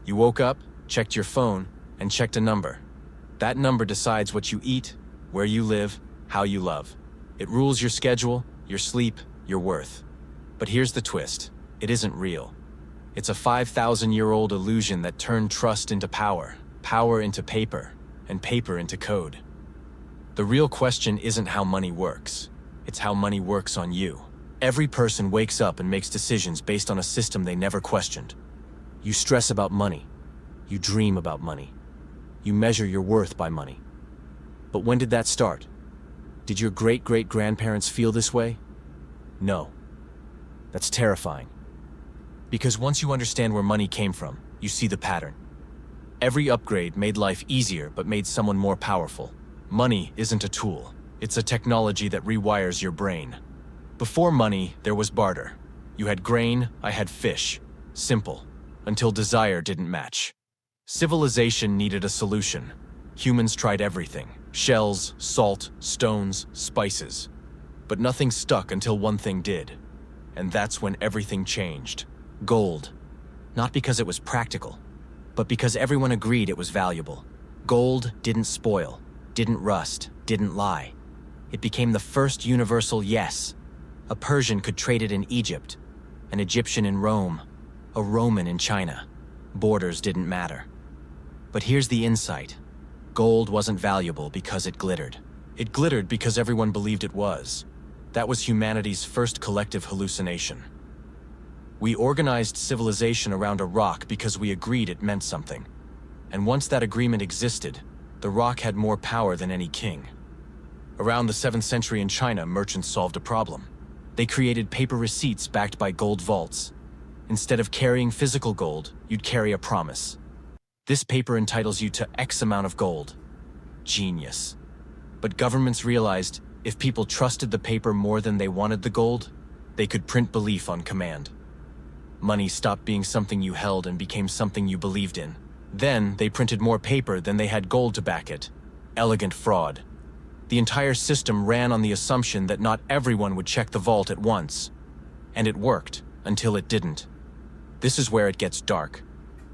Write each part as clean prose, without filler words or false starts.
You woke up, checked your phone, and checked a number. That number decides what you eat, where you live, how you love. It rules your schedule, your sleep, your worth. But here's the twist. It isn't real. It's a 5,000-year-old illusion that turned trust into power, power into paper, and paper into code. The real question isn't how money works. It's how money works on you. Every person wakes up and makes decisions based on a system they never questioned. You stress about money. You dream about money. You measure your worth by money. But when did that start? Did your great-great-grandparents feel this way? No. That's terrifying. Because once you understand where money came from, you see the pattern. Every upgrade made life easier but made someone more powerful. Money isn't a tool. It's a technology that rewires your brain. Before money, there was barter. You had grain, I had fish. Simple. Until desire didn't match. Civilization needed a solution. Humans tried everything. Shells, salt, stones, spices. But nothing stuck until one thing did. And that's when everything changed. Gold. Not because it was practical, but because everyone agreed it was valuable. Gold didn't spoil, didn't rust, didn't lie. It became the first universal yes. A Persian could trade it in Egypt, an Egyptian in Rome, a Roman in China. Borders didn't matter. But here's the insight. Gold wasn't valuable because it glittered. It glittered because everyone believed it was. That was humanity's first collective hallucination. We organized civilization around a rock because we agreed it meant something. And once that agreement existed, the rock had more power than any king. Around the 7th century in China, merchants solved a problem. They created paper receipts backed by gold vaults. Instead of carrying physical gold, you'd carry a promise. This paper entitles you to X amount of gold. Genius. But governments realized if people trusted the paper more than they wanted the gold, they could print belief on command. Money stopped being something you held and became something you believed in. Then they printed more paper than they had gold to back it. Elegant fraud. The entire system ran on the assumption that not everyone would check the vault at once. And it worked, until it didn't. This is where it gets dark.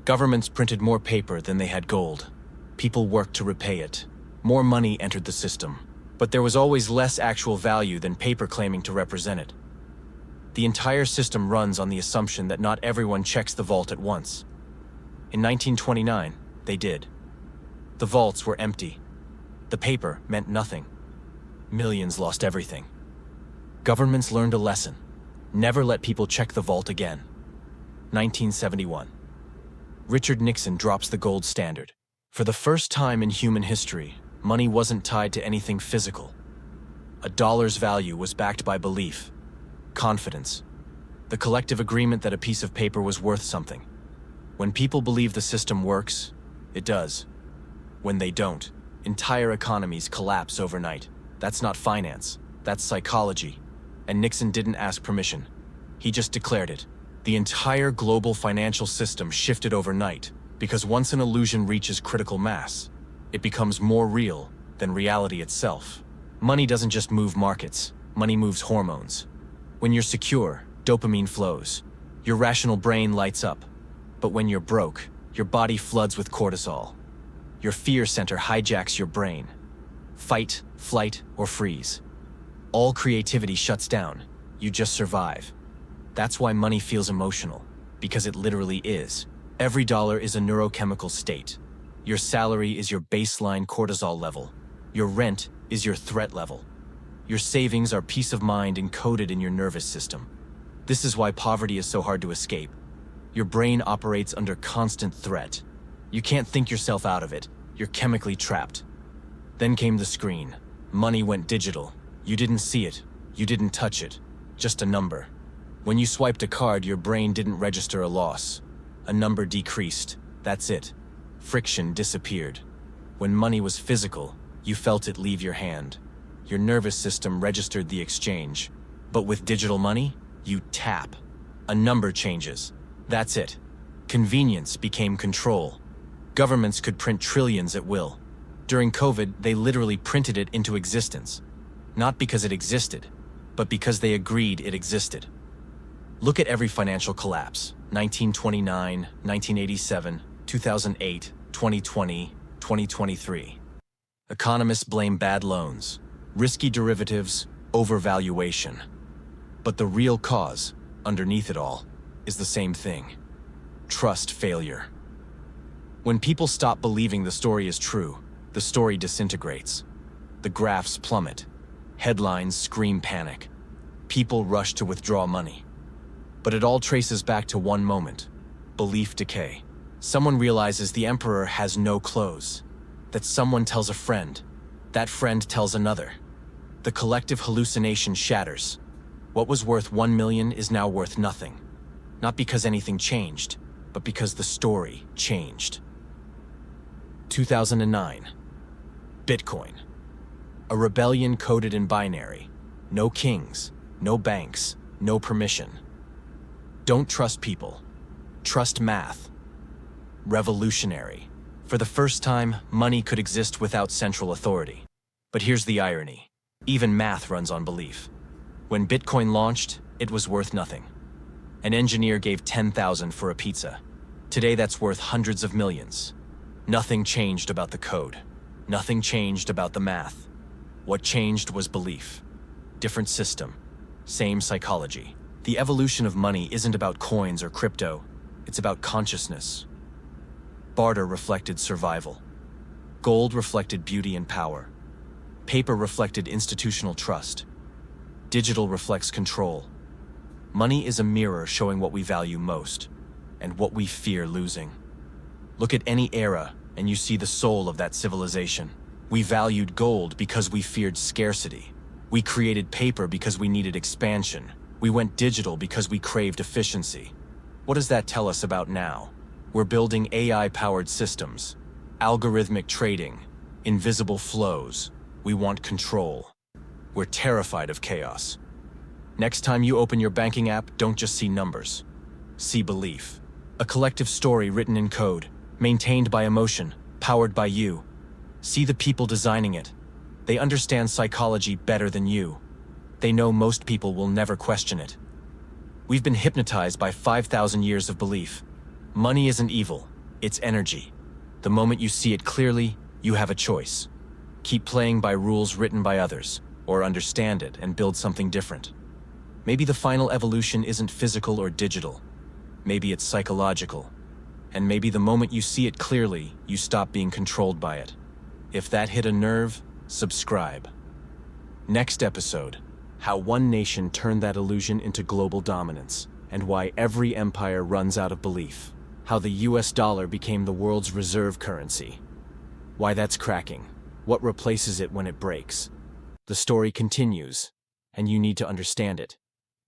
Governments printed more paper than they had gold. People worked to repay it. More money entered the system. But there was always less actual value than paper claiming to represent it. The entire system runs on the assumption that not everyone checks the vault at once. In 1929, they did. The vaults were empty. The paper meant nothing. Millions lost everything. Governments learned a lesson. Never let people check the vault again. 1971. Richard Nixon drops the gold standard. For the first time in human history, money wasn't tied to anything physical. A dollar's value was backed by belief, confidence, the collective agreement that a piece of paper was worth something. When people believe the system works, it does. When they don't, entire economies collapse overnight. That's not finance, that's psychology. And Nixon didn't ask permission. He just declared it. The entire global financial system shifted overnight because once an illusion reaches critical mass, it becomes more real than reality itself. Money doesn't just move markets, money moves hormones. When you're secure, dopamine flows. Your rational brain lights up. But when you're broke, your body floods with cortisol. Your fear center hijacks your brain. Fight, flight, or freeze. All creativity shuts down. You just survive. That's why money feels emotional, because it literally is. Every dollar is a neurochemical state. Your salary is your baseline cortisol level. Your rent is your threat level. Your savings are peace of mind encoded in your nervous system. This is why poverty is so hard to escape. Your brain operates under constant threat. You can't think yourself out of it. You're chemically trapped. Then came the screen. Money went digital. You didn't see it. You didn't touch it. Just a number. When you swiped a card, your brain didn't register a loss. A number decreased. That's it. Friction disappeared. When money was physical, you felt it leave your hand. Your nervous system registered the exchange. But with digital money, you tap. A number changes. That's it. Convenience became control. Governments could print trillions at will. During COVID, they literally printed it into existence. Not because it existed, but because they agreed it existed. Look at every financial collapse. 1929, 1987, 2008, 2020, 2023. Economists blame bad loans, risky derivatives, overvaluation. But the real cause, underneath it all, is the same thing: trust failure. When people stop believing the story is true, the story disintegrates. The graphs plummet. Headlines scream panic. People rush to withdraw money. But it all traces back to one moment: belief decay. Someone realizes the emperor has no clothes. That someone tells a friend. That friend tells another. The collective hallucination shatters. What was worth 1 million is now worth nothing. Not because anything changed, but because the story changed. 2009. Bitcoin. A rebellion coded in binary. No kings, no banks, no permission. Don't trust people. Trust math. Revolutionary. For the first time, money could exist without central authority. But here's the irony. Even math runs on belief. When Bitcoin launched, it was worth nothing. An engineer gave 10,000 for a pizza. Today that's worth hundreds of millions. Nothing changed about the code. Nothing changed about the math. What changed was belief. Different system. Same psychology. The evolution of money isn't about coins or crypto. It's about consciousness. Barter reflected survival. Gold reflected beauty and power. Paper reflected institutional trust. Digital reflects control. Money is a mirror showing what we value most and what we fear losing. Look at any era and you see the soul of that civilization. We valued gold because we feared scarcity. We created paper because we needed expansion. We went digital because we craved efficiency. What does that tell us about now? We're building AI-powered systems, algorithmic trading, invisible flows. We want control. We're terrified of chaos. Next time you open your banking app, don't just see numbers. See belief. A collective story written in code, maintained by emotion, powered by you. See the people designing it. They understand psychology better than you. They know most people will never question it. We've been hypnotized by 5,000 years of belief. Money isn't evil, it's energy. The moment you see it clearly, you have a choice. Keep playing by rules written by others, or understand it and build something different. Maybe the final evolution isn't physical or digital. Maybe it's psychological. And maybe the moment you see it clearly, you stop being controlled by it. If that hit a nerve, subscribe. Next episode: how one nation turned that illusion into global dominance, and why every empire runs out of belief. How the US dollar became the world's reserve currency. Why that's cracking. What replaces it when it breaks. The story continues, and you need to understand it.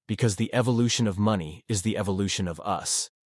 Because the evolution of money is the evolution of us.